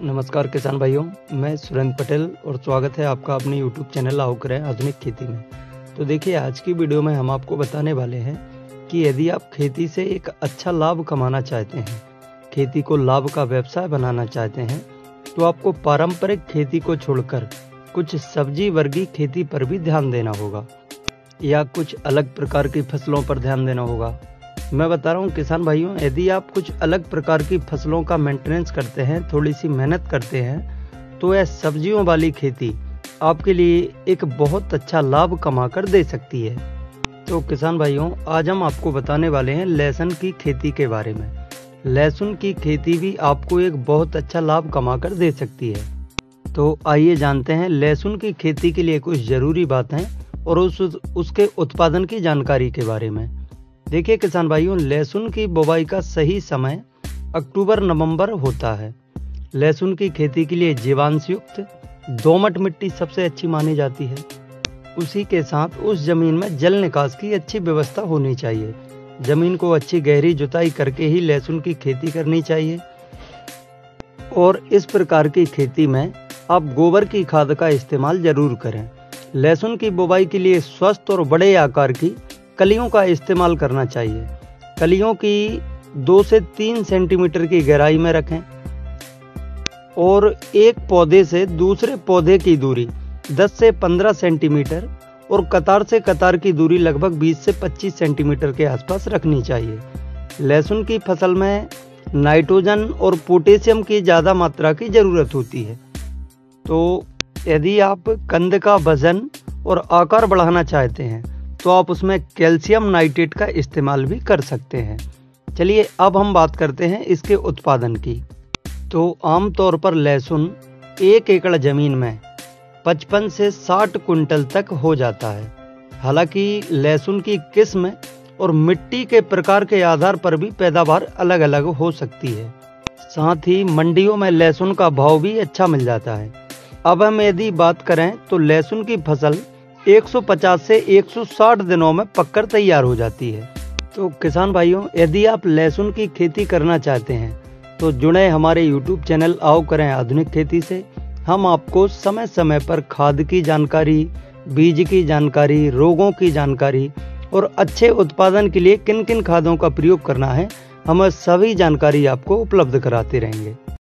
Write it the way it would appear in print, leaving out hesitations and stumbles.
नमस्कार किसान भाइयों, मैं सुरेंद्र पटेल और स्वागत है आपका अपने YouTube चैनल आओ करें आधुनिक खेती में। तो देखिए, आज की वीडियो में हम आपको बताने वाले हैं कि यदि आप खेती से एक अच्छा लाभ कमाना चाहते हैं, खेती को लाभ का व्यवसाय बनाना चाहते हैं, तो आपको पारंपरिक खेती को छोड़कर कुछ सब्जी वर्गीय खेती पर भी ध्यान देना होगा या कुछ अलग प्रकार की फसलों पर ध्यान देना होगा। मैं बता रहा हूँ किसान भाइयों, यदि आप कुछ अलग प्रकार की फसलों का मेंटेनेंस करते हैं, थोड़ी सी मेहनत करते हैं, तो यह सब्जियों वाली खेती आपके लिए एक बहुत अच्छा लाभ कमा कर दे सकती है। तो किसान भाइयों, आज हम आपको बताने वाले हैं लहसुन की खेती के बारे में। लहसुन की खेती भी आपको एक बहुत अच्छा लाभ कमा कर दे सकती है। तो आइए जानते हैं लहसुन की खेती के लिए कुछ ज़रूरी बातें और उसके उत्पादन की जानकारी के बारे में। देखिए किसान भाइयों, लहसुन की बुवाई का सही समय अक्टूबर-नवंबर होता है। लहसुन की खेती के लिए जीवांश युक्त दोमट मिट्टी सबसे अच्छी मानी जाती है। उसी के साथ उस जमीन में जल निकास की अच्छी व्यवस्था होनी चाहिए। जमीन को अच्छी गहरी जुताई करके ही लहसुन की खेती करनी चाहिए। और इस प्रकार की खेती में आप गोबर की खाद का इस्तेमाल जरूर करें। लहसुन की बुवाई के लिए स्वस्थ और बड़े आकार की कलियों का इस्तेमाल करना चाहिए। कलियों की 2 से 3 सेंटीमीटर की गहराई में रखें और एक पौधे से दूसरे पौधे की दूरी 10 से 15 सेंटीमीटर और कतार से कतार की दूरी लगभग 20 से 25 सेंटीमीटर के आसपास रखनी चाहिए। लहसुन की फसल में नाइट्रोजन और पोटेशियम की ज़्यादा मात्रा की ज़रूरत होती है। तो यदि आप कंद का वजन और आकार बढ़ाना चाहते हैं तो आप उसमें कैल्शियम नाइट्रेट का इस्तेमाल भी कर सकते हैं। चलिए अब हम बात करते हैं इसके उत्पादन की। तो आमतौर पर लहसुन 1 एकड़ जमीन में 55 से 60 कुंटल तक हो जाता है। हालांकि लहसुन की किस्म और मिट्टी के प्रकार के आधार पर भी पैदावार अलग अलग हो सकती है। साथ ही मंडियों में लहसुन का भाव भी अच्छा मिल जाता है। अब हम यदि बात करें तो लहसुन की फसल 150 से 160 दिनों में पककर तैयार हो जाती है। तो किसान भाइयों, यदि आप लहसुन की खेती करना चाहते हैं तो जुड़े हमारे YouTube चैनल आओ करें आधुनिक खेती से। हम आपको समय समय पर खाद की जानकारी, बीज की जानकारी, रोगों की जानकारी और अच्छे उत्पादन के लिए किन किन खादों का प्रयोग करना है, हम सभी जानकारी आपको उपलब्ध कराते रहेंगे।